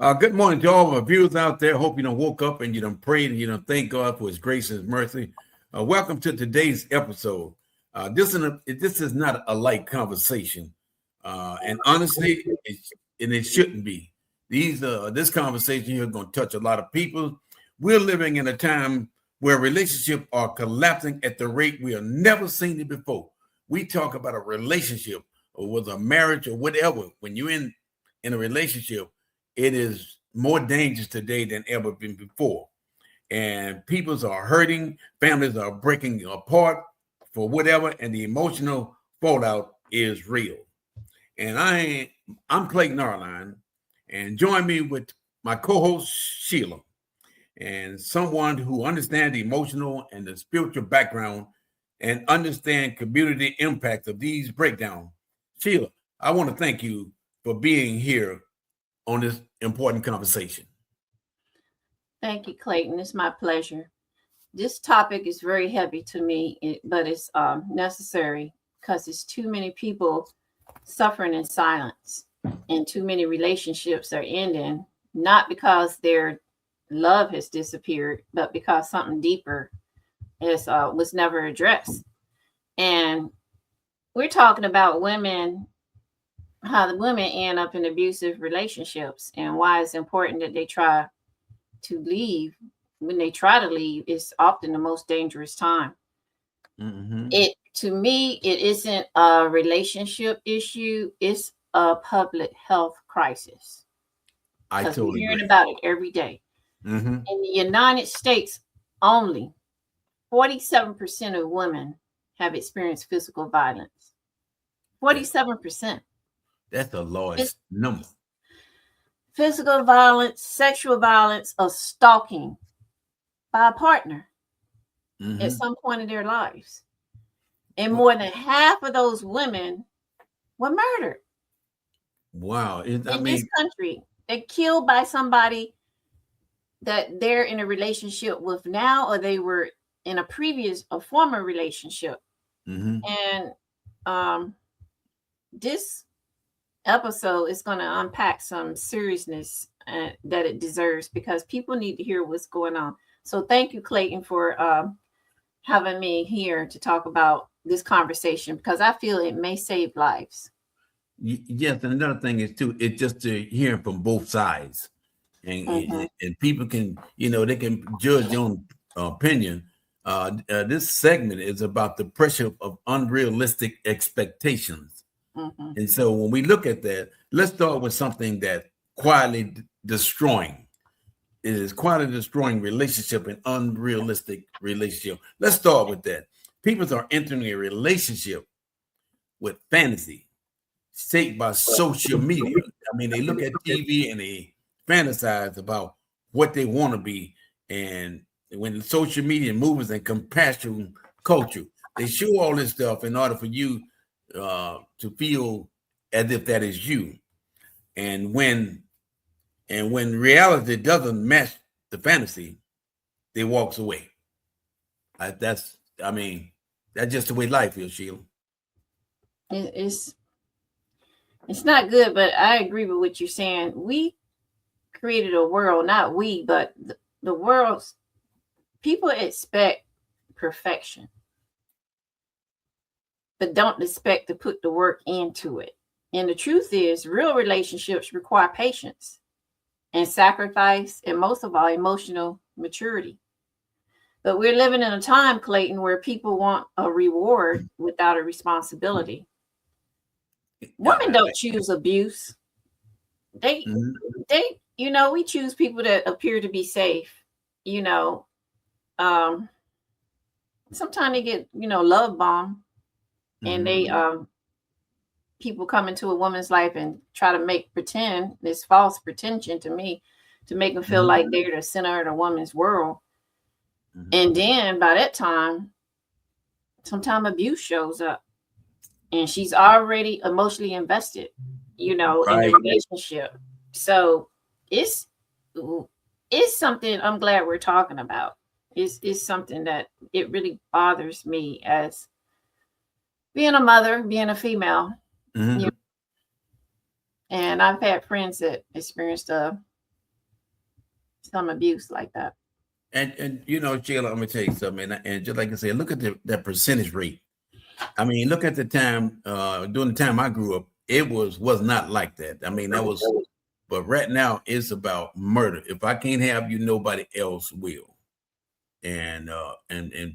Good morning to all my viewers out there. Hope you done woke up and you done prayed and you done thank God for His grace and His mercy. Welcome to today's episode. This is not a light conversation, and honestly, it shouldn't be. This conversation here is going to touch a lot of people. We're living in a time where relationships are collapsing at the rate we have never seen it before. We talk about a relationship or with a marriage or whatever. When you're in a relationship, it is more dangerous today than ever been before. And peoples are hurting, families are breaking apart for whatever, and the emotional fallout is real. And I'm Clayton Arline, and join me with my co-host Sheila, and someone who understands the emotional and the spiritual background and understand community impact of these breakdowns. Sheila, I want to thank you for being here on this important conversation. Thank you, Clayton. It's my pleasure. This topic is very heavy to me, but it's necessary because it's too many people suffering in silence, and too many relationships are ending, not because their love has disappeared, but because something deeper was never addressed. And we're talking about women, how the women end up in abusive relationships, and why it's important that they try to leave. When they try to leave, it's often the most dangerous time. Mm-hmm. It to me, it isn't a relationship issue, it's a public health crisis. I Because we're totally hearing agree. about it every day. Mm-hmm. In the United States only, 47% of women have experienced physical violence. 47%. That's the lowest number. Physical violence, sexual violence, or stalking by a partner Mm-hmm. at some point in their lives. And more than half of those women were murdered Wow. in this country. They're killed by somebody that they're in a relationship with now, or they were in a former relationship. Mm-hmm. And this episode is going to unpack some seriousness that it deserves, because people need to hear what's going on. So thank you, Clayton, for having me here to talk about this conversation, because I feel it may save lives. Yes, and another thing is too, it's just to hear from both sides, and Mm-hmm. and people can, they can judge their own opinion. This segment is about the pressure of unrealistic expectations. Mm-hmm. And so when we look at that, let's start with something that quietly destroying. It is quietly destroying relationship and unrealistic relationship. Let's start with that. People are entering a relationship with fantasy shaped by social media. I mean, they look at TV and they fantasize about what they want to be. And when social media moves and compassion culture, they show all this stuff in order for you to feel as if that is you. And when reality doesn't match the fantasy, they walks away. I mean, that's just the way life is, Sheila. It's not good, but I agree with what you're saying. We created a world, not we, but the world's people expect perfection, but don't expect to put the work into it. And the truth is, real relationships require patience and sacrifice, and most of all, emotional maturity. But we're living in a time, Clayton, where people want a reward without a responsibility. Women don't choose abuse. They, we choose people that appear to be safe. You know, sometimes they get, love bombed, and they people come into a woman's life and try to make pretend, this false pretension to me, to make them feel like they're the center of the woman's world. And then by that time, sometimes abuse shows up, and she's already emotionally invested, in the relationship. So it's something I'm glad we're talking about. It's something that it really bothers me as being a mother, being a female. And I've had friends that experienced some abuse like that. And you know, Sheila, I'm gonna tell you something, and just like I said, look at that percentage rate. I mean, look at the time during the time I grew up, it was not like that. I mean, that was, but right now it's about murder. If I can't have you, nobody else will. And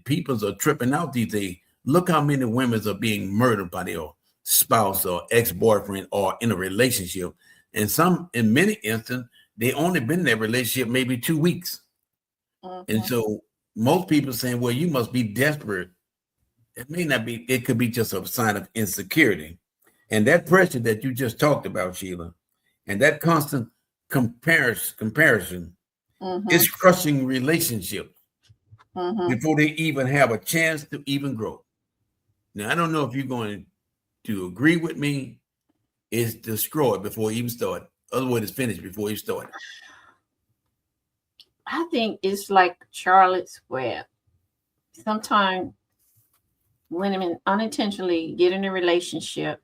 peoples are tripping out these days. Look how many women are being murdered by their spouse or ex-boyfriend or in a relationship. And some, in many instances, they only been in that relationship maybe 2 weeks. And so most people saying, well, you must be desperate. It may not be, it could be just a sign of insecurity. And that pressure that you just talked about, Sheila, and that constant comparison is crushing relationships before they even have a chance to even grow. Now, I don't know if you're going to agree with me. It's destroyed before you even start. Otherwise, it's finished before you start. I think it's like Charlotte's Web. Sometimes women unintentionally get in a relationship,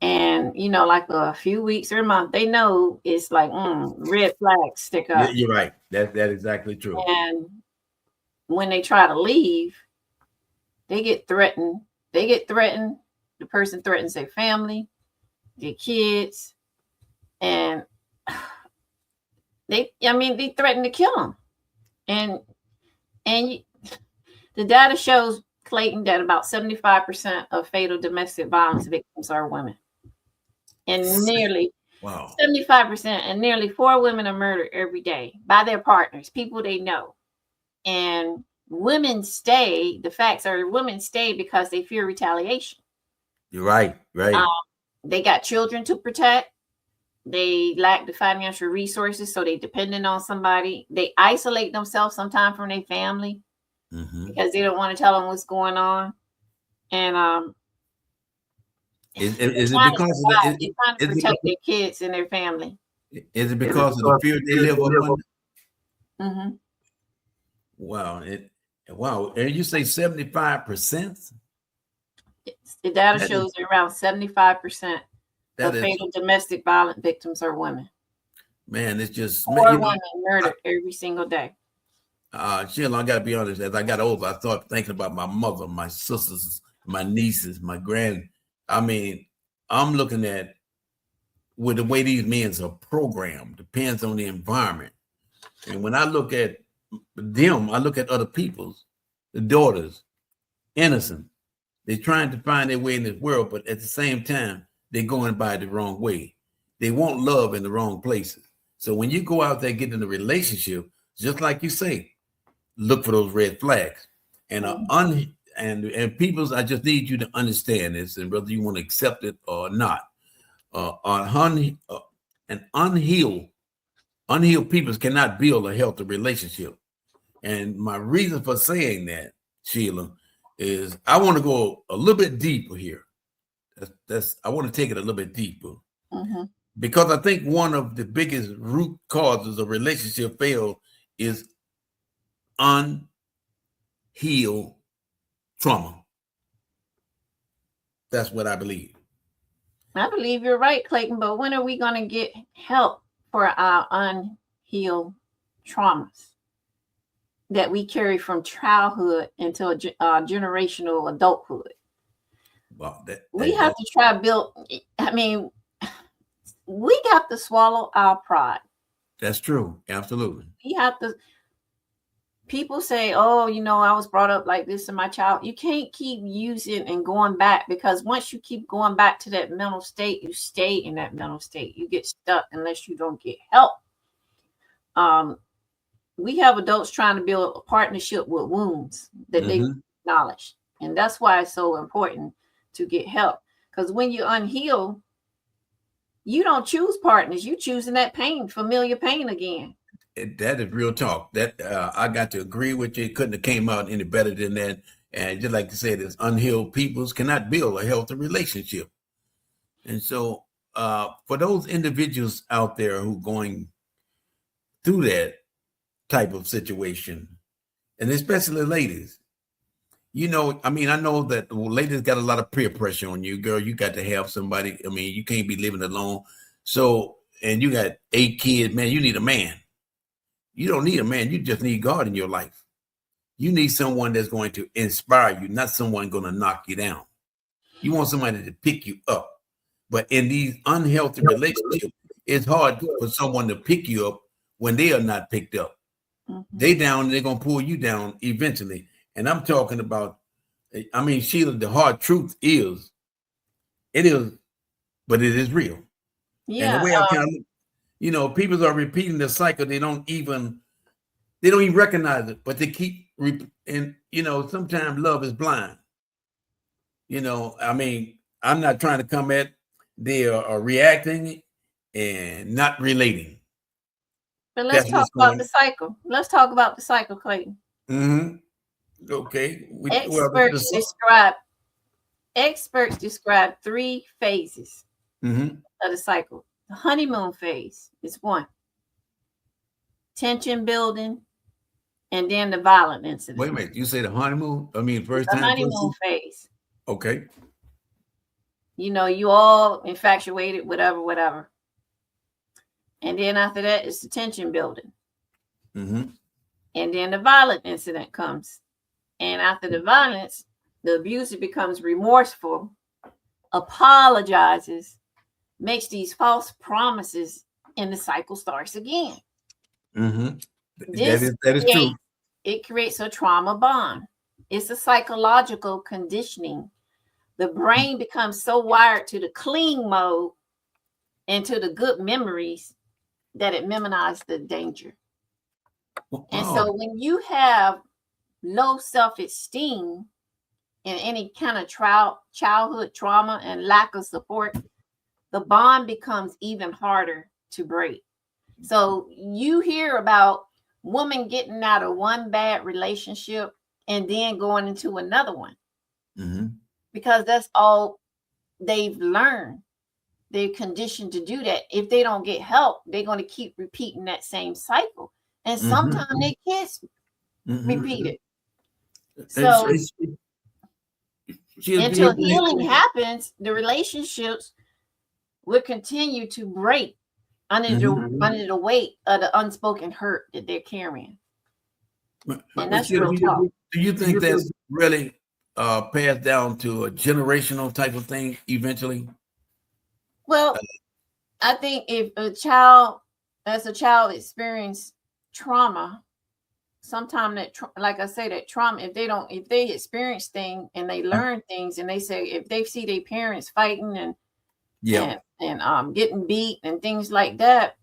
and like a few weeks or a month, they know it's like red flags stick up. You're right. That's exactly true. And when they try to leave, they get threatened. The person threatens their family, their kids, and they threaten to kill them. And the data shows, Clayton, that about 75% of fatal domestic violence victims are women. And nearly 75%, and nearly 4 women are murdered every day by their partners, people they know. And women stay, the facts are women stay because they fear retaliation. You're right. They got children to protect. They lack the financial resources, so they dependent on somebody. They isolate themselves sometimes from their family because they don't want to tell them what's going on. And is it because they're trying to protect their kids and their family? Is it because of the fear they live under? Wow. Wow. And you say 75%? The data shows around 75% of fatal domestic violence victims are women. Man, it's just 4 women murdered every single day. Sheila, I gotta be honest. As I got older, I started thinking about my mother, my sisters, my nieces, my grand. I mean, I'm looking at with the way these men are programmed, depends on the environment. And when I look at them, I look at other people's, the daughters, innocent. They're trying to find their way in this world, but at the same time, they're going by the wrong way. They want love in the wrong places. So when you go out there, get in a relationship, just like you say, look for those red flags. And and peoples, I just need you to understand this, and whether you want to accept it or not. Unhealed peoples cannot build a healthy relationship. And my reason for saying that, Sheila, is I want to go a little bit deeper here. I want to take it a little bit deeper because I think one of the biggest root causes of relationship fail is unhealed trauma. That's what I believe. I believe you're right, Clayton, but when are we going to get help for our unhealed traumas that we carry from childhood into a generational adulthood? Well, we have to try to build. I mean, we got to swallow our pride. That's true. Absolutely. We have to. People say, "Oh, I was brought up like this in my child." You can't keep using and going back, because once you keep going back to that mental state, you stay in that mental state. You get stuck unless you don't get help. We have adults trying to build a partnership with wounds that they acknowledge, and that's why it's so important to get help. Because when you're unhealed, you don't choose partners. You choosing that pain, familiar pain again. That is real talk. That I got to agree with you. It couldn't have came out any better than that. And just like you said, it's unhealed peoples cannot build a healthy relationship. And so for those individuals out there who going through that type of situation, and especially ladies, I know that ladies got a lot of peer pressure on you, girl. You got to have somebody. I mean, you can't be living alone. So, and you got 8 kids, man, you need a man. You don't need a man. You just need God in your life. You need someone that's going to inspire you, not someone going to knock you down. You want somebody to pick you up. But in these unhealthy relationships, it's hard for someone to pick you up when they are not picked up. Mm-hmm. They down, they're going to pull you down eventually. And I'm talking about, I mean, Sheila, the hard truth is, it is, but it is real. Yeah. And the way I kind of, you know, people are repeating the cycle. They don't even recognize it, but they keep, and, you know, sometimes love is blind. You know, I mean, I'm not trying to come at, they are reacting and not relating. But let's talk about the cycle. Let's talk about the cycle, Clayton. Mm-hmm. Okay. Experts describe 3 phases mm-hmm. of the cycle. The honeymoon phase is 1. Tension building, and then the violent incident. Wait a minute. You say the honeymoon? I mean, the honeymoon phase. Okay. You know, you all infatuated, whatever. And then after that, it's the tension building. Mm-hmm. And then the violent incident comes. And after the violence, the abuser becomes remorseful, apologizes, makes these false promises, and the cycle starts again. Mm-hmm. That is true. It creates a trauma bond. It's a psychological conditioning. The brain becomes so wired to the cling mode and to the good memories that it memorizes the danger. Wow. And so when you have low self-esteem and any kind of childhood trauma and lack of support, the bond becomes even harder to break. So you hear about women getting out of one bad relationship and then going into another one. Mm-hmm. Because that's all they've learned. They're conditioned to do that. If they don't get help, they're going to keep repeating that same cycle. And sometimes their kids repeat it. So until healing happens, the relationships will continue to break under the weight of the unspoken hurt that they're carrying. And that's real talk. Do you think that's really passed down to a generational type of thing eventually? Well, I think if a child experience trauma, sometime that, like I say, that trauma, if they experience things and they learn things, and they say, if they see their parents fighting and getting beat and things like that,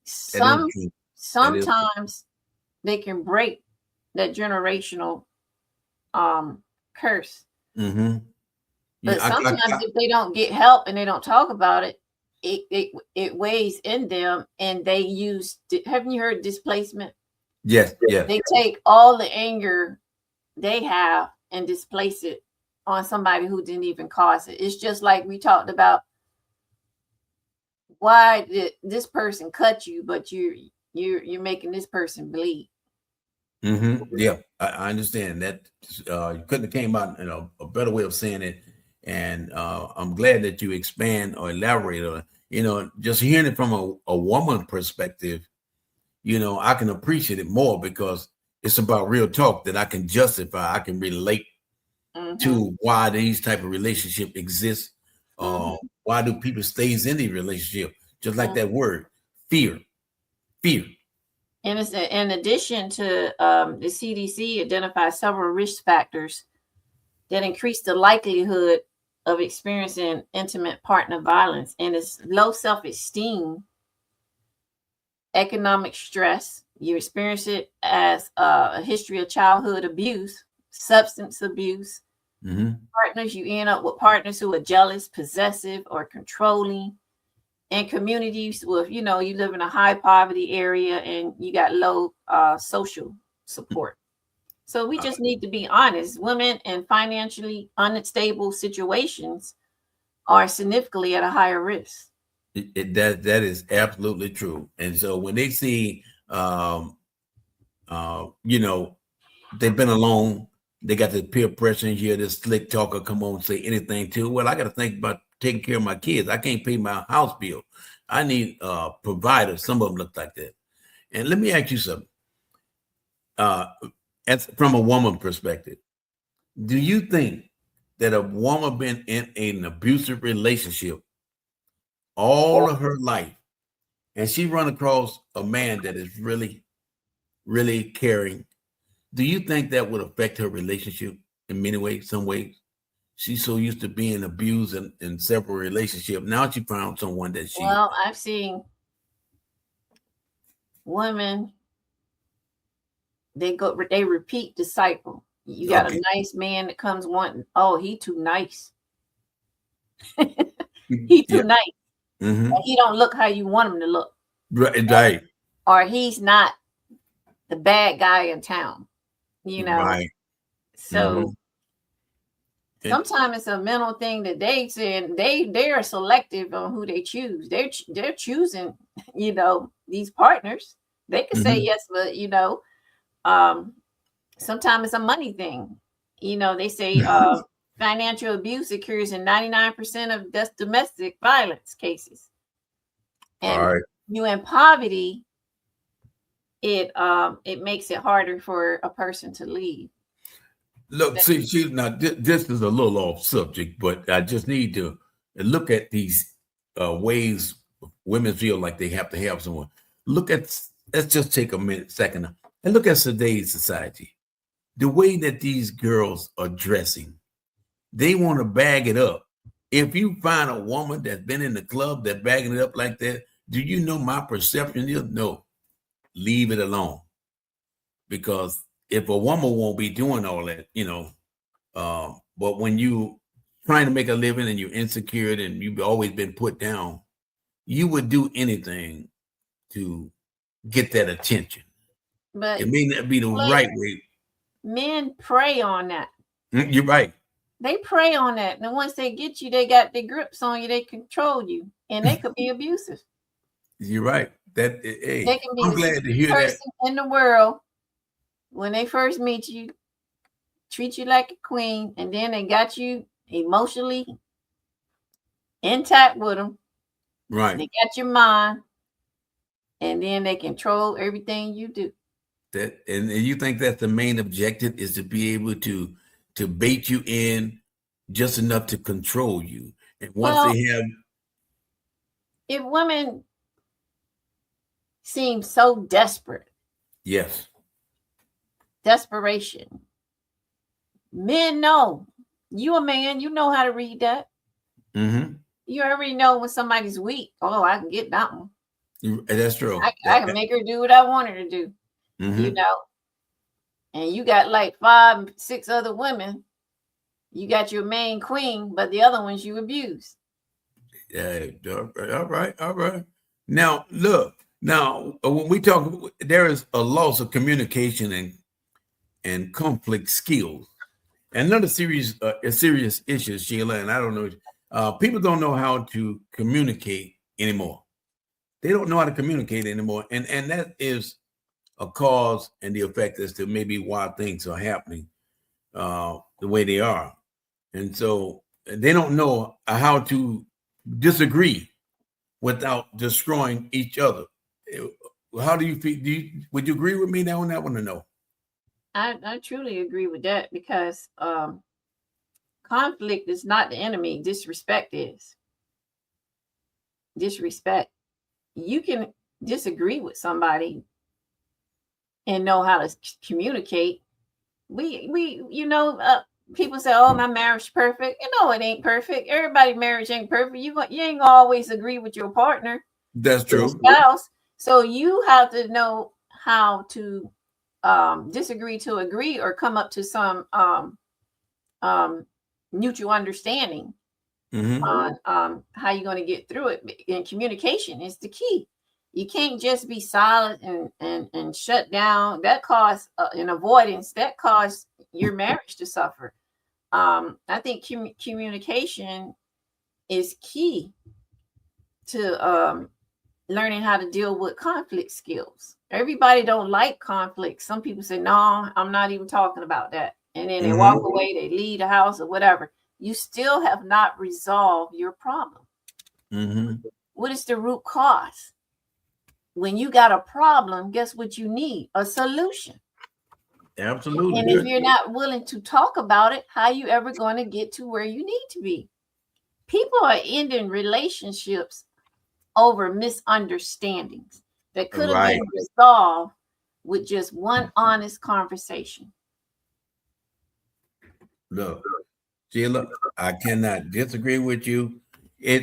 sometimes they can break that generational curse. Mm-hmm. But sometimes if they don't get help and they don't talk about it, it weighs in them, and they use. Haven't you heard displacement? Yes. Yeah. They take all the anger they have and displace it on somebody who didn't even cause it. It's just like we talked about. Why did this person cut you, but you're making this person bleed? Mm-hmm. Yeah, I understand that. You couldn't have came out in a better way of saying it, and I'm glad that you expand or elaborate on it. You know, just hearing it from a woman perspective, you know, I can appreciate it more because it's about real talk that I can justify. I can relate to why these type of relationship exists. Why do people stays in the relationship? Just like that word, fear. And it's in addition to the CDC identifies several risk factors that increase the likelihood of experiencing intimate partner violence, and it's low self-esteem, economic stress. You experience it as a history of childhood abuse, substance abuse. Partners, you end up with partners who are jealous, possessive, or controlling. And communities with, you know, you live in a high poverty area and you got low social support. So we just need to be honest. Women in financially unstable situations are significantly at a higher risk. That is absolutely true. And so when they see, you know, they've been alone, they got the peer pressure and hear this slick talker come on and say anything to. Well, I got to think about taking care of my kids. I can't pay my house bill. I need a provider. Some of them look like that. And let me ask you something. As from a woman perspective, do you think that a woman been in an abusive relationship all of her life, and she run across a man that is really, really caring, do you think that would affect her relationship in many ways, some ways? She's so used to being abused in several relationships. Now she found someone that she. Well, I've seen women, they repeat the cycle. You got Okay. a nice man that comes wanting, oh, he too nice. He too Yeah. nice. Mm-hmm. He don't look how you want him to look. Right. Or he's not the bad guy in town, you know. Right. So sometimes it's a mental thing that they said they are selective on who they choose. They're choosing, you know, these partners. They can say yes, but you know, sometimes it's a money thing. You know, they say financial abuse occurs in 99% of domestic violence cases. And All right. you in poverty, it makes it harder for a person to leave. Look, see, now this is a little off subject, but I just need to look at these ways women feel like they have to have someone. Let's just take a second, and look at today's society. The way that these girls are dressing, they want to bag it up. If you find a woman that's been in the club that's bagging it up like that, do you know my perception is no, leave it alone. Because if a woman won't be doing all that, you know, but when you trying to make a living and you're insecure and you've always been put down, you would do anything to get that attention. But it may not be the right way. Men prey on that. You're right. They prey on that. And once they get you, they got their grips on you, they control you, and they could be abusive. You're right. That hey, they can be I'm glad to hear that. In the world, when they first meet you, treat you like a queen, and then they got you emotionally intact with them. Right. They got your mind, and then they control everything you do. That and you think that the main objective is to be able to bait you in just enough to control you. And once they have, if women seem so desperate, yes, desperation. Men know. You a man, you know how to read that. Mm-hmm. You already know when somebody's weak. Oh, I can get that one. That's true. I can make her do what I want her to do. Mm-hmm. You know. And you got like 5, 6 other women. You got your main queen, but the other ones you abuse. Yeah, all right. Now, look. Now, when we talk, there is a loss of communication and conflict skills. Another serious issue, Sheila, and I don't know, people don't know how to communicate anymore. They don't know how to communicate anymore. And that is a cause and the effect as to maybe why things are happening the way they are. And so they don't know how to disagree without destroying each other. How do you feel? Would you agree with me now on that one or no? I truly agree with that because conflict is not the enemy. Disrespect is. Disrespect. You can disagree with somebody and know how to communicate. We you know, people say, "Oh, my marriage is perfect." You know, it ain't perfect. Everybody's marriage ain't perfect. You ain't gonna always agree with your partner. That's true. Spouse. So you have to know how to disagree to agree or come up to some mutual understanding on how you're going to get through it. And communication is the key. You can't just be silent and shut down. That causes an avoidance. That causes your marriage to suffer. I think communication is key to learning how to deal with conflict skills. Everybody don't like conflict. Some people say, "No, I'm not even talking about that," and then they walk away. They leave the house or whatever. You still have not resolved your problem. What is the root cause? when you got a problem, guess what you need? A solution. Absolutely. And if you're not willing to talk about it, how are you ever going to get to where you need to be? People are ending relationships over misunderstandings that could have been resolved with just one honest conversation. Look, Sheila, I cannot disagree with you.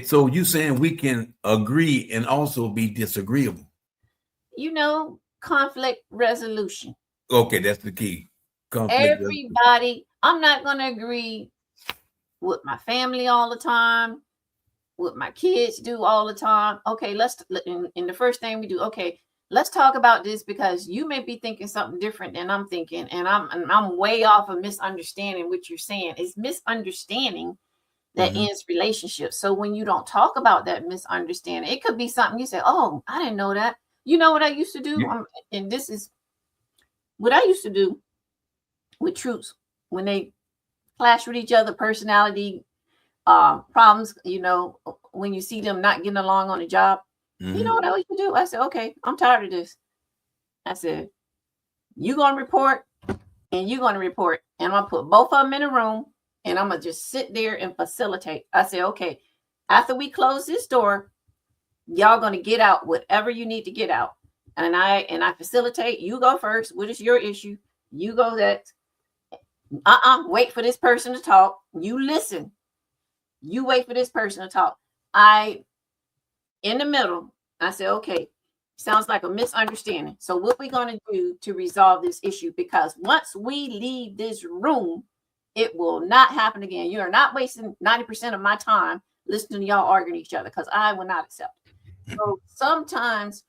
So you saying we can agree and also be disagreeable? Conflict resolution. Okay, that's the key. Everybody, I'm not going to agree with my family all the time, what my kids do all the time. Okay, and the first thing we do, okay, let's talk about this because you may be thinking something different than I'm thinking, and I'm way off of misunderstanding what you're saying. It's misunderstanding that ends relationships. So when you don't talk about that misunderstanding, it could be something you say, oh, I didn't know that. You know what I used to do? Yeah. And this is what I used to do with troops when they clash with each other, personality problems, when you see them not getting along on a job. You know what I used to do? I said, okay, I'm tired of this. I said, you're going to report and you're going to report. And I'm going to put both of them in a room and I'm going to just sit there and facilitate. I said, okay, after we close this door, y'all going to get out whatever you need to get out. And I facilitate. You go first. What is your issue? You go next. Wait for this person to talk. You listen. You wait for this person to talk. In the middle, I said, okay, sounds like a misunderstanding. So what we're going to do to resolve this issue, because once we leave this room, it will not happen again. You are not wasting 90% of my time listening to y'all arguing each other, because I will not accept it. So sometimes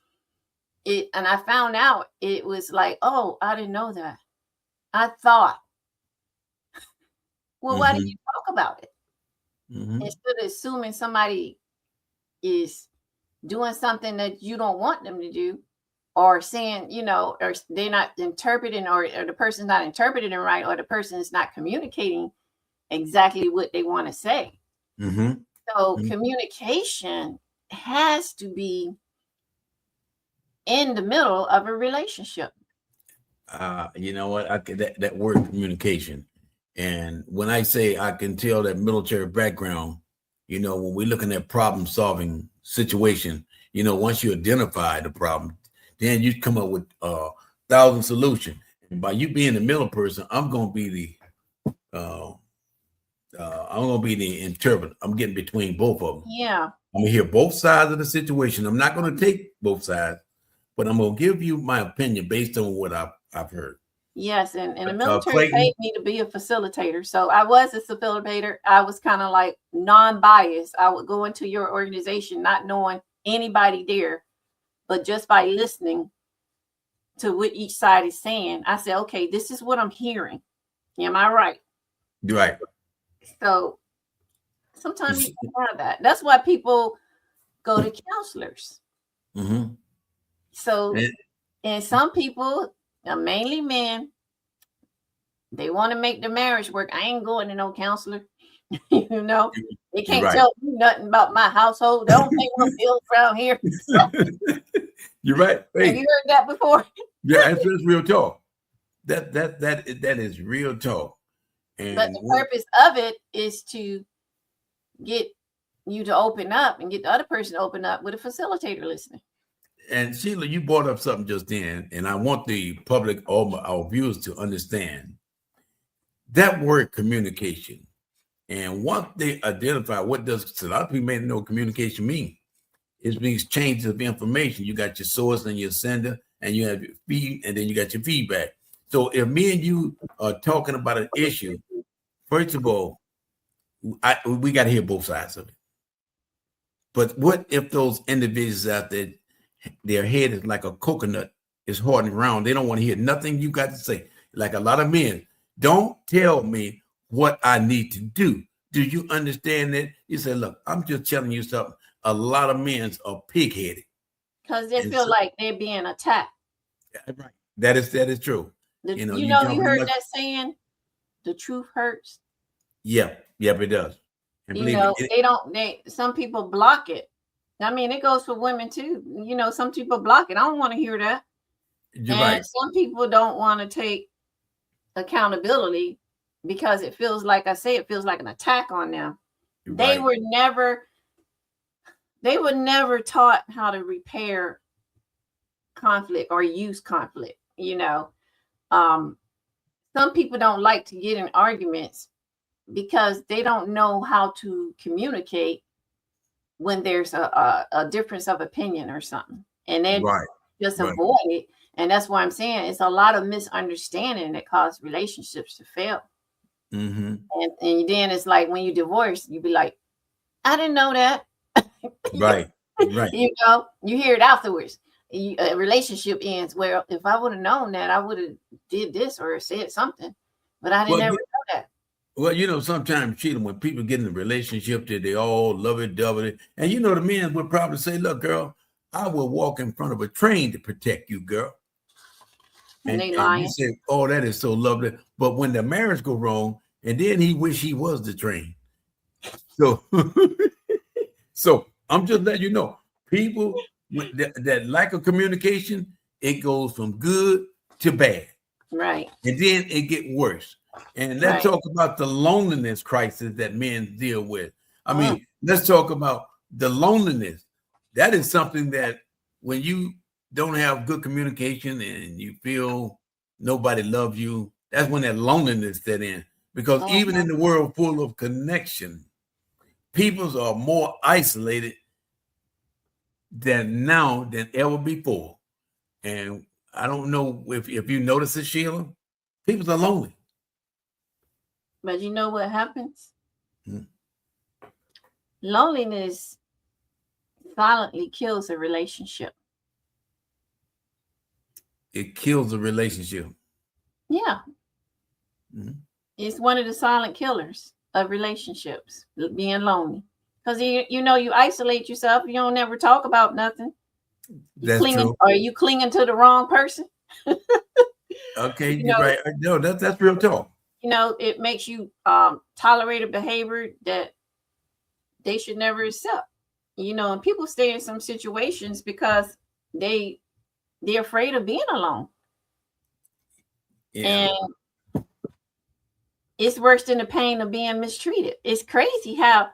and I found out it was like, oh, I didn't know that. I thought, well, why did you talk about it? Instead of assuming somebody is doing something that you don't want them to do, or saying, or they're not interpreting, or the person's not interpreting it right, or the person is not communicating exactly what they want to say. So communication has to be in the middle of a relationship. You know what? That word communication. And when I say I can tell that military background, when we're looking at problem solving situation, once you identify the problem, then you come up with 1,000 solutions. And by you being the middle person, I'm going to be the interpreter. I'm getting between both of them. Yeah. I'm gonna hear both sides of the situation. I'm not going to take both sides, but I'm going to give you my opinion based on what I've heard. Yes, and the military paid me to be a facilitator. So I was a facilitator. I was kind of like non-biased. I would go into your organization not knowing anybody there, but just by listening to what each side is saying, I said, okay, this is what I'm hearing. Am I right? Right. So sometimes you don't have that. That's why people go to counselors. So, and some people, mainly men, they want to make the marriage work. I ain't going to no counselor. They can't tell me nothing about my household. They don't pay no bills around here. You're right. Hey. Have you heard that before? Yeah, that's real talk. That is real talk. But the purpose of it is to get you to open up and get the other person to open up with a facilitator listening. And Sheila, you brought up something just then, and I want the public, all our viewers, to understand that word communication. And once they identify what does, a lot of people may know communication mean. It means changes of information. You got your source and your sender, and you have your feed, and then you got your feedback. So if me and you are talking about an issue, first of all, we got to hear both sides of it. But what if those individuals out there, their head is like a coconut, is hard and round. They don't want to hear nothing you got to say. Like a lot of men, don't tell me what I need to do. Do you understand that? You say, look, I'm just telling you something. A lot of men are pig-headed. Because they feel like they're being attacked. Right. That is true. You heard that saying, the truth hurts. Yep, it does. And some people block it. I mean, it goes for women too. You know, some people block it. I don't want to hear that. You're And right. some people don't want to take accountability because it feels like, I say, it feels like an attack on them. You're They right. were never taught how to repair conflict or use conflict. You know, some people don't like to get in arguments because they don't know how to communicate when there's a difference of opinion or something, and they Right. just Right. avoid it. And that's why I'm saying it's a lot of misunderstanding that cause relationships to fail. Mm-hmm. And then it's like when you divorce, you be like, I didn't know that. Right. Right. You know, you hear it afterwards. A relationship ends. Well, if I would have known that, I would have did this or said something, but I didn't Well, ever know that. well, sometimes, Sheila, when people get in a relationship that they all love it, double it, and the men would probably say, "Look, girl, I will walk in front of a train to protect you, girl." And they And you lying. say, "Oh, that is so lovely," but when the marriage go wrong, and then he wish he was the train. So, so I'm just letting you know, people with that lack of communication, it goes from good to bad. Right. And then it get worse. And let's Right. talk about the loneliness crisis that men deal with. I Mm. mean, let's talk about the loneliness. That is something that when you don't have good communication and you feel nobody loves you, that's when that loneliness set in. Because even in Mhm. the world full of connection, peoples are more isolated than now than ever before. And I don't know if you notice it, Sheila, people are lonely. But you know what happens? Mm. Loneliness silently kills a relationship. It kills a relationship. Yeah. Mhm. It's one of the silent killers of relationships, being lonely. Because you isolate yourself, you don't never talk about nothing. That's true. You clinging to the wrong person? Okay, You you're know, right. No, that's real talk. it makes you tolerate a behavior that they should never accept. And people stay in some situations because they're afraid of being alone. Yeah. And it's worse than the pain of being mistreated. It's crazy how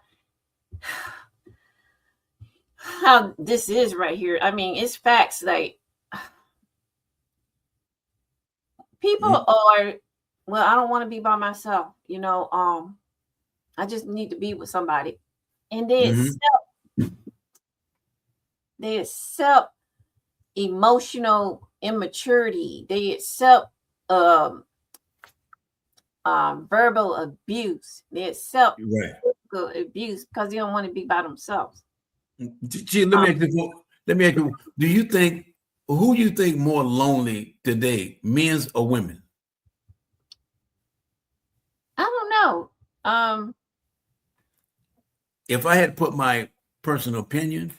this is right here. I mean, it's facts. Like, people Mhm. are, well, I don't want to be by myself. I just need to be with somebody. And Mhm. they accept emotional immaturity. They accept um, verbal abuse. They accept Right. physical abuse because they don't want to be by themselves. Gee, let me Um, ask you. Let me ask you. Who you think more lonely today, men's or women? I don't know. If I had to put my personal opinion,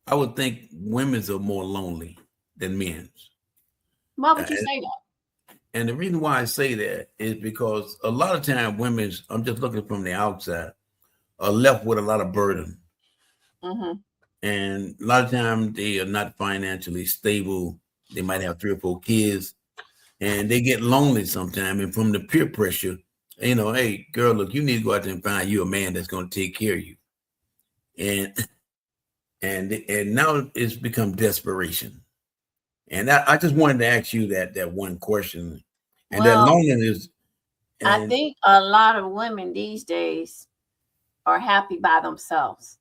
I would think women's are more lonely than men's. Why Uh, would you say that? And the reason why I say that is because a lot of time women's, I'm just looking from the outside, are left with a lot of burden. Mm-hmm. And a lot of times they are not financially stable. They might have 3 or 4 kids and they get lonely sometimes. And from the peer pressure, hey, girl, look, you need to go out there and find you a man that's going to take care of you. And and now it's become desperation. And I just wanted to ask you that one question. And that Well, loneliness, I and think a lot of women these days are happy by themselves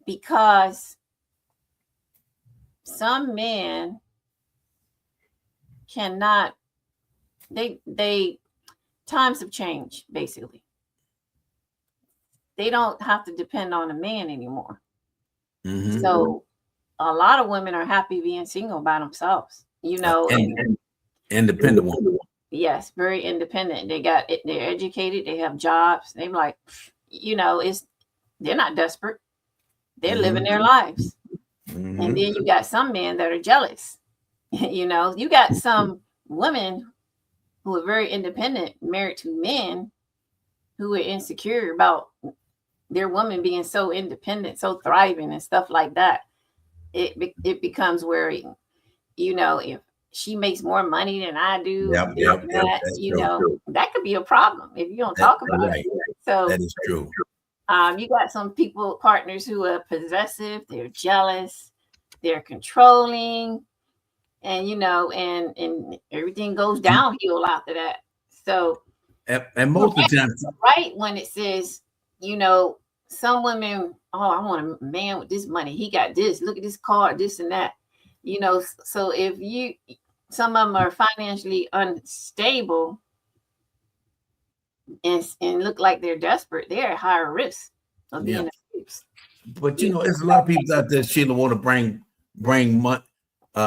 because some men cannot, they times have changed. Basically, they don't have to depend on a man anymore. mhm, So a lot of women are happy being single by themselves, and independent woman. yes, very independent. They're educated, they have jobs. They're like, they're not desperate. They're living Mhm, their lives. And mhm. then you got some men that are jealous. You got some women who are very independent, married to men who are insecure about their woman being so independent, so thriving and stuff like that, it becomes where, if she makes more money than I do, Yep, yep, yep. That's true. that could be a problem if you don't That's talk about right. it. So That is true. you got some partners who are possessive, they're jealous, they're controlling, and and everything goes downhill after that. So, and most of the time, right when it says, some women, oh, I want a man with this money. He got this. Look at this car, this and that. So if some of them are financially unstable and look like they're desperate, they're at higher risk of being abused. But there's a lot of people out there, Sheila, want to bring money.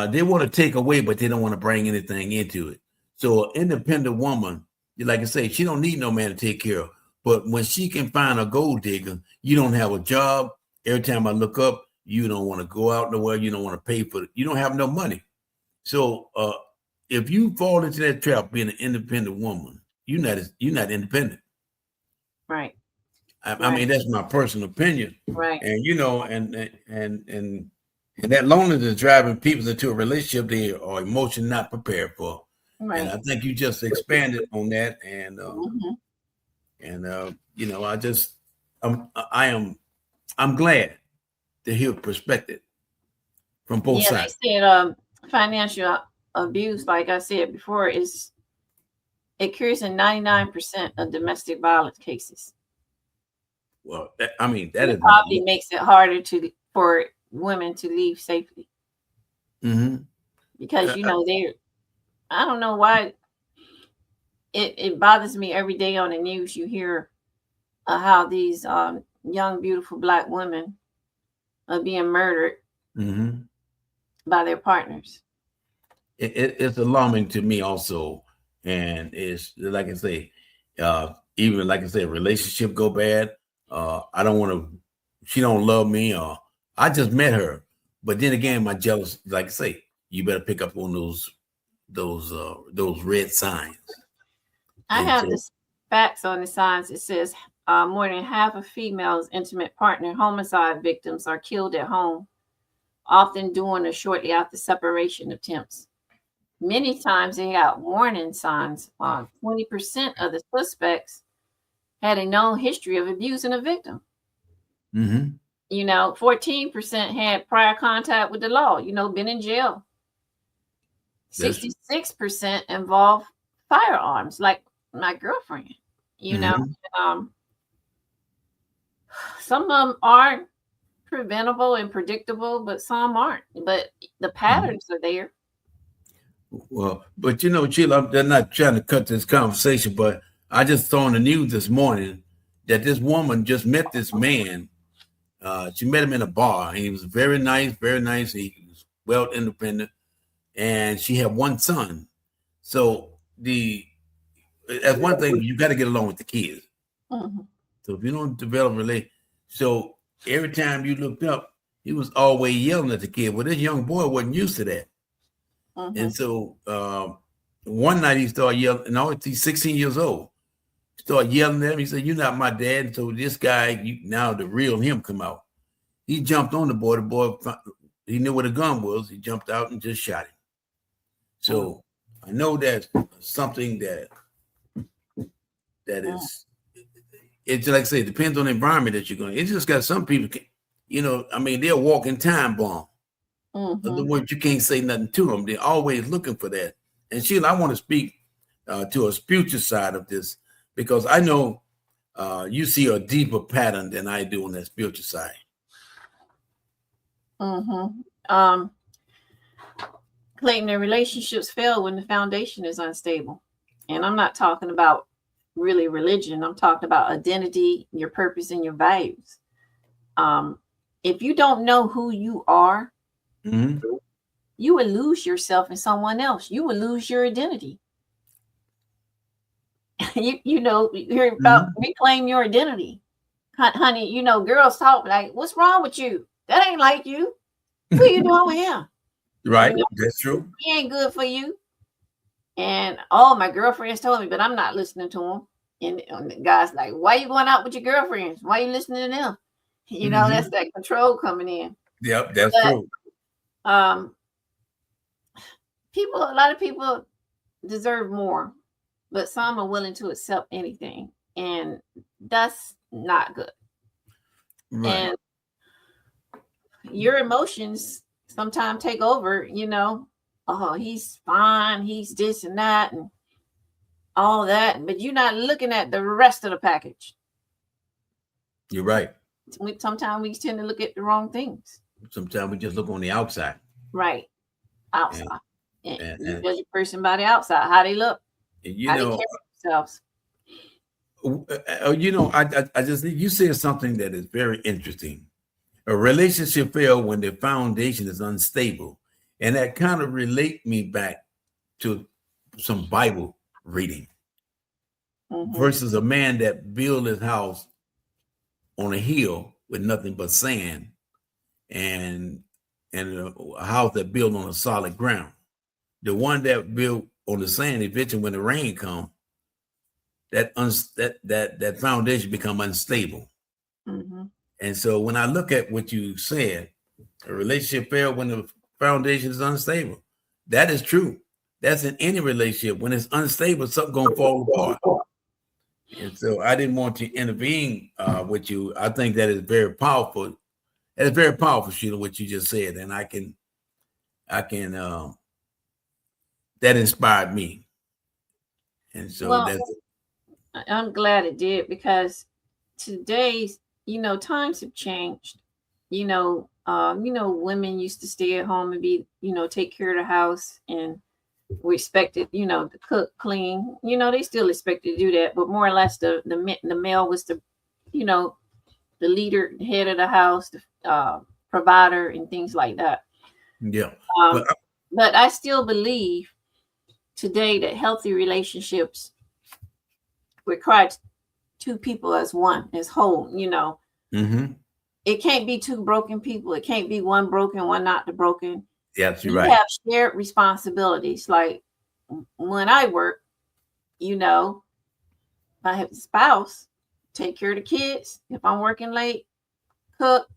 They want to take away, but they don't want to bring anything into it. So an independent woman, like I say, she don't need no man to take care of. But when she can find a gold digger, you don't have a job. Every time I look up, you don't want to go out nowhere. You don't want to pay for it. You don't have no money. So if you fall into that trap, being an independent woman, you're not independent. Right. I mean, that's my personal opinion. Right. And and that loneliness is driving people into a relationship they are emotionally not prepared for. Right. And I think you just expanded on that. And I'm glad to hear perspective from both sides. They said financial abuse, like I said before, it occurs in 99% of domestic violence cases. Well, that probably makes it harder for women to leave safely. Mm-hmm. Because I don't know why it bothers me every day on the news. You hear how these young, beautiful Black women are being murdered by their partners. It's alarming to me also, and it's like I say, even like I said, relationship go bad. I don't want to. She don't love me, or I just met her. But then again, my jealous, like I say, you better pick up on those red signs. I have the facts on the signs. It says more than half of females' intimate partner homicide victims are killed at home, often during or shortly after separation attempts. Many times they got warning signs. 20% of the suspects had a known history of abusing a victim. 14% had prior contact with the law, been in jail. 66% involved firearms, like my girlfriend, some of them are preventable and predictable, but some aren't. But the patterns are there. Well, but Sheila, they're not trying to cut this conversation, but I just saw on the news this morning that this woman just met this man. She met him in a bar, and he was very nice, very nice. He was well independent, and she had one son. So that's one thing, you got to get along with the kids. So if you don't develop a relationship, so every time you looked up, he was always yelling at the kid. Well, this young boy wasn't used to that. And so one night he started yelling, and he's 16 years old. He started yelling at him. He said, "You're not my dad." And so this guy, now the real him come out. He jumped on the boy. The boy, he knew what a gun was. He jumped out and just shot him. So I know that's something that is, it's like I say, it depends on the environment that you're going. It's just got some people, they're a walking time bomb. In other words, you can't say nothing to them. They're always looking for that. And Sheila, I want to speak to a spiritual side of this, because I know you see a deeper pattern than I do on that spiritual side. Clayton, the relationships fail when the foundation is unstable. And I'm not talking about really religion. I'm talking about identity, your purpose, and your values. If you don't know who you are, you would lose yourself in someone else. You would lose your identity. you hear about reclaim your identity. Honey, girls talk like, what's wrong with you? That ain't like you. What you doing with him? Right. That's true. He ain't good for you. And my girlfriends told me, but I'm not listening to him. And the guy's like, why you going out with your girlfriends? Why you listening to them? You know, that's that control coming in. Yep, that's true. A lot of people deserve more, but some are willing to accept anything, and that's not good. Right. And your emotions sometimes take over, you know. Oh, he's fine, he's this and that and all that, but you're not looking at the rest of the package. You're right. Sometimes we tend to look at the wrong things. Sometimes we just look on the outside. Right. Outside. And you judge a person by the outside, how they look, you how know, they carry themselves. You know, I just you said something that is very interesting. A relationship fails when the foundation is unstable, and that kind of relate me back to some Bible reading versus a man that built his house on a hill with nothing but sand, and a house that built on a solid ground. The one that built on the sand, eventually when the rain comes, that foundation become unstable. And so when I look at what you said, a relationship fails when the foundation is unstable. That is true. That's in any relationship. When it's unstable, something gonna fall apart. And so I didn't want to intervene with you. I think that is very powerful. It's very powerful, Sheila, what you just said, and I can that inspired me. And so I'm glad it did, because today, you know, times have changed. You know, women used to stay at home and be, you know, take care of the house, and we expected, you know, to cook, clean. You know, they still expected to do that, but more or less the male was the, you know, the leader, the head of the house, the provider, and things like that. Yeah. But I still believe today that healthy relationships require two people as one, as whole, you know. It can't be two broken people. It can't be one broken, one not the broken. Yeah, you're you right. have shared responsibilities. Like when I work, you know, I have a spouse, take care of the kids. If I'm working late, cook,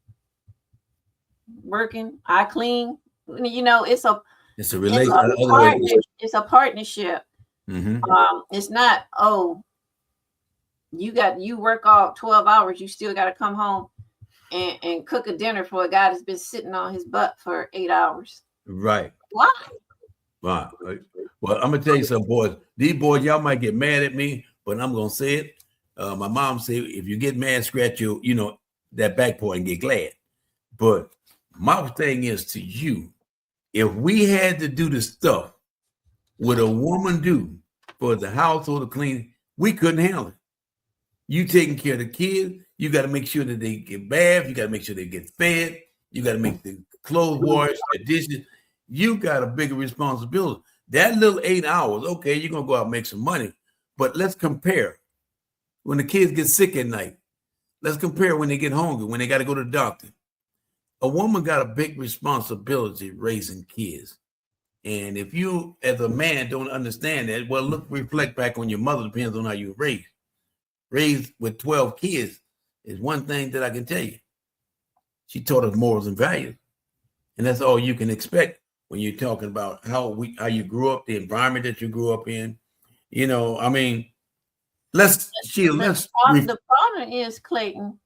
working, I clean. You know, it's a relationship. It's a partnership. It's not, oh, you work all 12 hours, you still got to come home and cook a dinner for a guy that's been sitting on his butt for 8 hours. Right. Why? Right. Well, I'm gonna tell you something, boys. These boys, y'all might get mad at me, but I'm gonna say it. My mom said, if you get mad, scratch your, you know, that back part and get glad. But my thing is to you, if we had to do the stuff what a woman do for the household to clean, we couldn't handle it. You taking care of the kids, you got to make sure that they get bathed, you got to make sure they get fed, you got to make the clothes washed, the dishes. You got a bigger responsibility. That little 8 hours, okay, you're gonna go out and make some money, but let's compare. When the kids get sick at night, let's compare when they get hungry, when they got to go to the doctor. A woman got a big responsibility raising kids. And if you, as a man, don't understand that, well, look, reflect back on your mother, depends on how you were raised. Raised with 12 kids is one thing that I can tell you. She taught us morals and values. And that's all you can expect when you're talking about how you grew up, the environment that you grew up in. You know, I mean, the problem is, Clayton,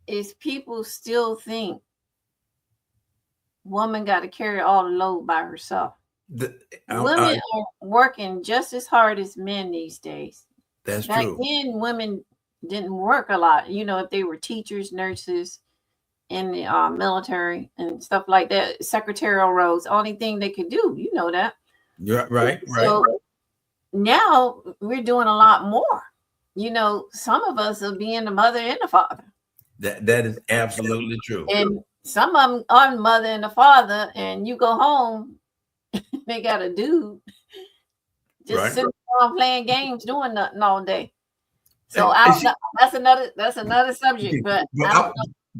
is people still think woman got to carry all the load by herself. Women are working just as hard as men these days. That's Back true. then, women didn't work a lot. You know, if they were teachers, nurses, in the military and stuff like that, secretarial roles, only thing they could do, you know that. Yeah, right. So now we're doing a lot more. You know, some of us are being the mother and the father. That is absolutely true. And some of them are the mother and the father, and you go home, they got a dude just sitting around playing games, doing nothing all day. So that's another subject.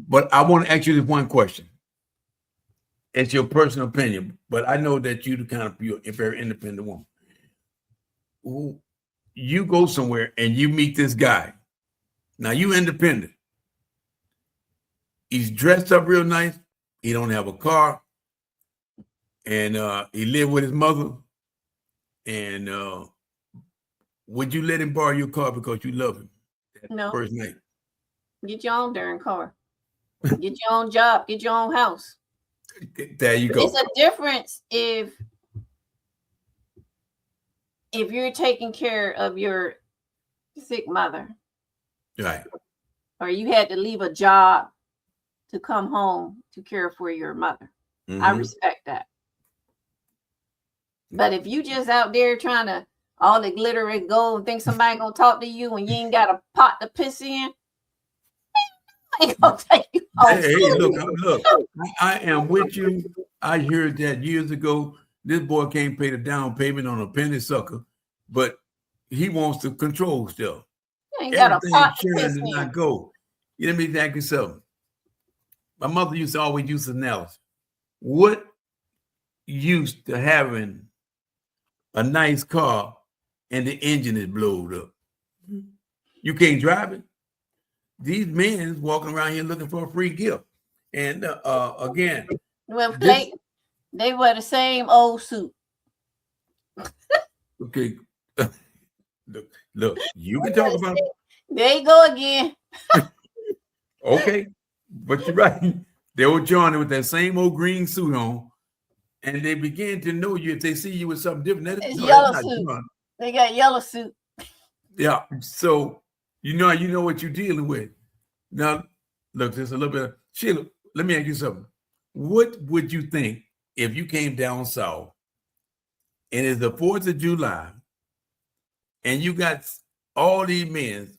But I want to ask you this one question. It's your personal opinion, but I know that you're a very independent woman. you go somewhere and you meet this guy. Now you independent. He's dressed up real nice. He don't have a car, and he live with his mother. And would you let him borrow your car because you love him? No. First night. Get your own darn car. Get your own job. Get your own house. There you go. It's a difference if you're taking care of your sick mother, Right. or you had to leave a job to come home to care for your mother. I respect that. But if you just out there trying to all the glitter and gold and think somebody gonna talk to you and you ain't got a pot to piss in, I ain't gonna take you home. Hey, look, I am with you. I heard that years ago. This boy can't pay the down payment on a penny sucker, but he wants to control stuff. You ain't got a pot to Everything piss does in. not go. You let me thank you something. My mother used to always use analysis. What used to having a nice car and the engine is blowed up? You can't drive it. These men is walking around here looking for a free gift. And again, Well, they wear the same old suit. okay. Look, you can talk about it. There you go again. Okay, but you're right. They were joining with that same old green suit on, and they begin to know you if they see you with something different. It's No, yellow that's not suit. John. They got yellow suit. Yeah, so you know what you're dealing with. Now, look, there's a little bit of Sheila. Let me ask you something. What would you think if you came down south and it's the 4th of July and you got all these men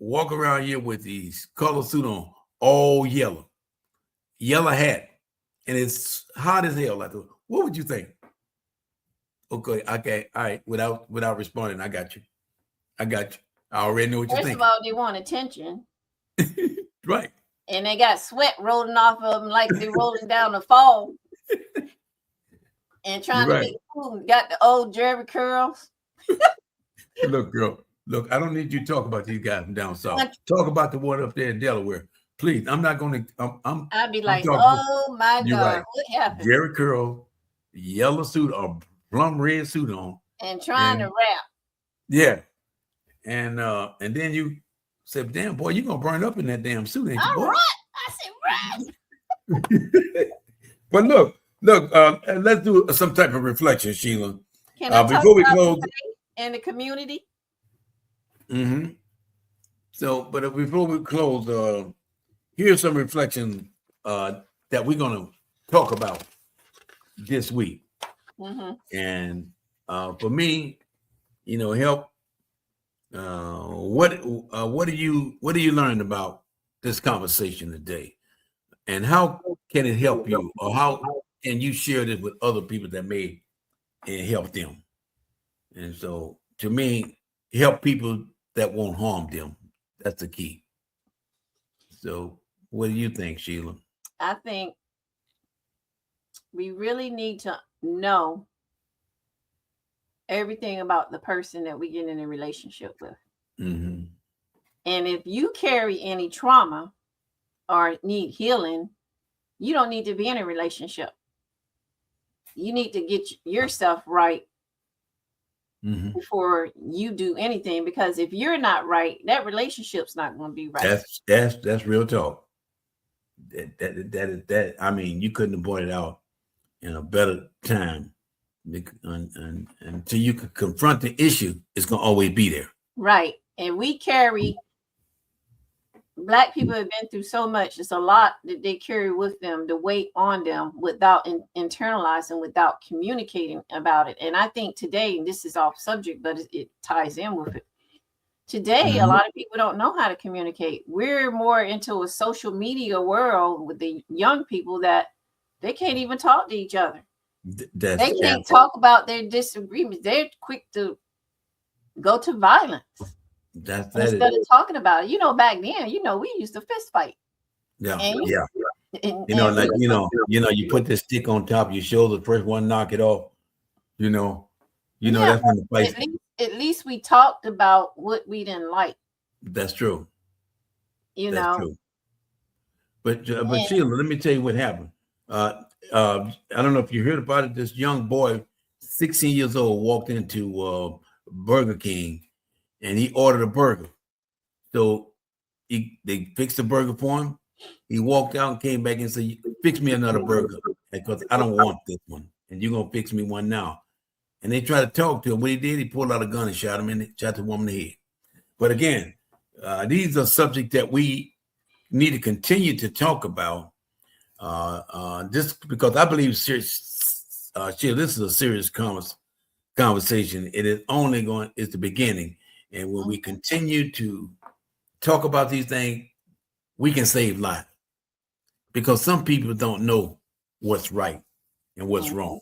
walk around here with these color suit on, all yellow hat, and it's hot as hell out there? What would you think? Okay, all right. Without responding, I got you. I already know what you're First thinking. of all, they want attention. Right. And they got sweat rolling off of them like they're rolling down the fall. And trying to be cool. Got the old Jerry curls. Look, girl. Look, I don't need you to talk about these guys from down south. Talk about the one up there in Delaware. Please. I'm not going to. I'd be like, oh my God, right. what happened? Jerry curl, yellow suit or plum red suit on. And trying to rap. Yeah. And then you said, damn, boy, you're going to burn up in that damn suit, ain't you, boy? All right. I said, right. But look, let's do some type of reflection, Sheila. Can I before we talk close about in the community? So, but before we close, here's some reflection that we're going to talk about this week. And for me, help. What do you learn about this conversation today, and how can it help you, or how can you share this with other people that may help them? And so, to me, help people that won't harm them. That's the key. So, what do you think, Sheila? I think we really need to know everything about the person that we get in a relationship with. And if you carry any trauma or need healing, you don't need to be in a relationship. You need to get yourself right before you do anything, because if you're not right, that relationship's not going to be right. That's real talk. That I mean, you couldn't have pointed it out in a better time. And until you can confront the issue, it's going to always be there. Right. And Black people have been through so much. It's a lot that they carry with them, the weight on them, without internalizing, without communicating about it. And I think today, and this is off subject, but it ties in with it. Today, a lot of people don't know how to communicate. We're more into a social media world with the young people that they can't even talk to each other. They can't talk about their disagreements. They're quick to go to violence instead of talking about it. Back then, we used to fist fight. Yeah. You put this stick on top of your shoulder, first one knock it off. That's when the fight. at least we talked about what we didn't like. That's true. You That's know. true. But And Sheila, let me tell you what happened. I don't know if you heard about it. This young boy, 16 years old, walked into Burger King, and he ordered a burger. So they fixed the burger for him. He walked out and came back and said, "Fix me another burger because I don't want this one, and you're gonna fix me one now." And they tried to talk to him. What he did, he pulled out a gun and shot him and shot the woman in the head. But again, these are subjects that we need to continue to talk about. Just because I believe serious, Sheila, this is a serious conversation. It is only it's the beginning. And when we continue to talk about these things, we can save lives. Because some people don't know what's right and what's wrong.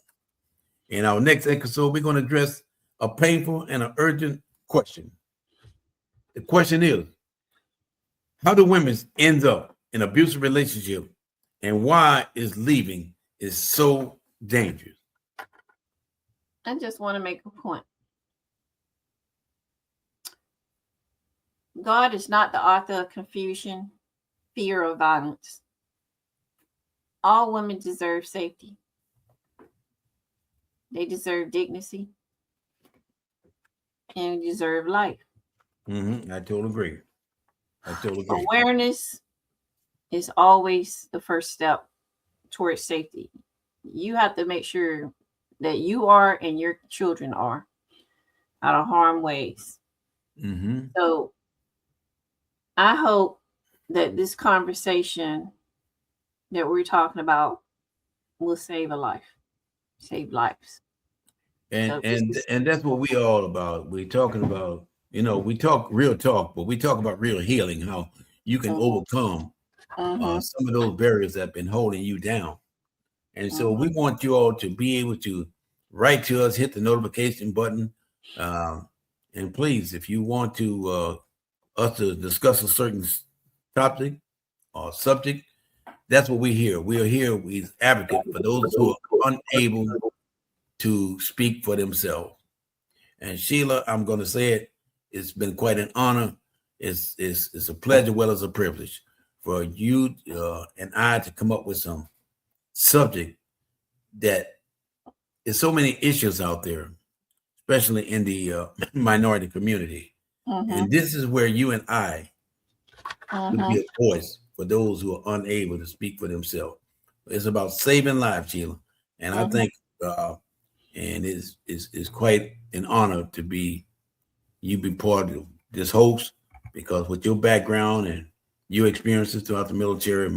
In our next episode, we're going to address a painful and an urgent question. The question is, how do women end up in abusive relationship, and why is leaving is so dangerous? I just want to make a point. God is not the author of confusion, fear, or violence. All women deserve safety. They deserve dignity and deserve life. I totally agree. Awareness is always the first step towards safety. You have to make sure that you are and your children are out of harm's ways. So I hope that this conversation that we're talking about will save a life, save lives. And that's what we all about. We're talking about, we talk real talk, but we talk about real healing, how you can overcome some of those barriers that have been holding you down. And so we want you all to be able to write to us, hit the notification button. And please, if you want to us to discuss a certain topic or subject, that's what we're here. We are here. We advocate for those who are unable to speak for themselves. And Sheila, I'm going to say it. It's been quite an honor. It's a pleasure, well as a privilege, for you and I to come up with some subject that is so many issues out there, especially in the minority community. And this is where you and I will be a voice for those who are unable to speak for themselves. It's about saving lives, Sheila. And I think, and it's quite an honor to be part of this host, because with your background and your experiences throughout the military,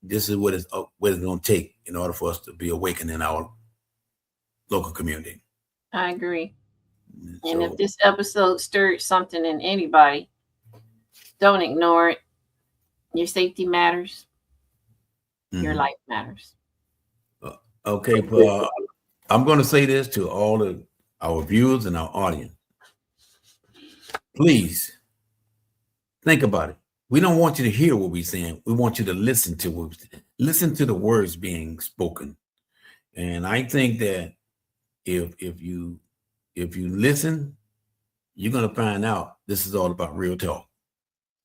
this is what it's going to take in order for us to be awakened in our local community. I agree. And if this episode stirred something in anybody, don't ignore it. Your safety matters. Your life matters. Okay, I'm going to say this to all of our viewers and our audience. Please think about it. We don't want you to hear what we're saying. We want you to listen to the words being spoken. And I think that if you listen, you're going to find out this is all about real talk.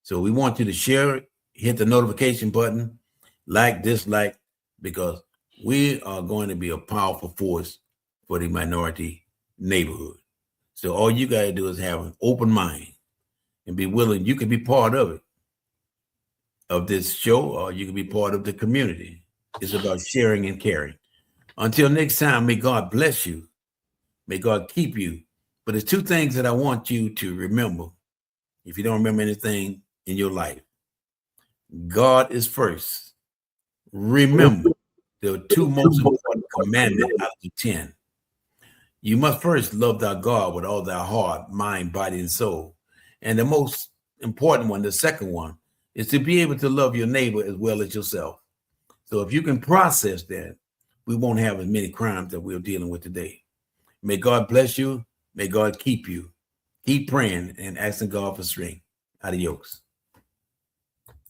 So we want you to share it, hit the notification button, dislike, because we are going to be a powerful force for the minority neighborhood. So all you got to do is have an open mind and be willing. You can be part of this show, or you can be part of the community. It's about sharing and caring. Until next time, may God bless you. May God keep you. But there's two things that I want you to remember. If you don't remember anything in your life, God is first. Remember the two most important commandments out of the 10. You must first love thy God with all thy heart, mind, body, and soul. And the most important one, the second one, is to be able to love your neighbor as well as yourself. So if you can process that, we won't have as many crimes that we're dealing with today. May God bless you. May God keep you. Keep praying and asking God for strength. Adios.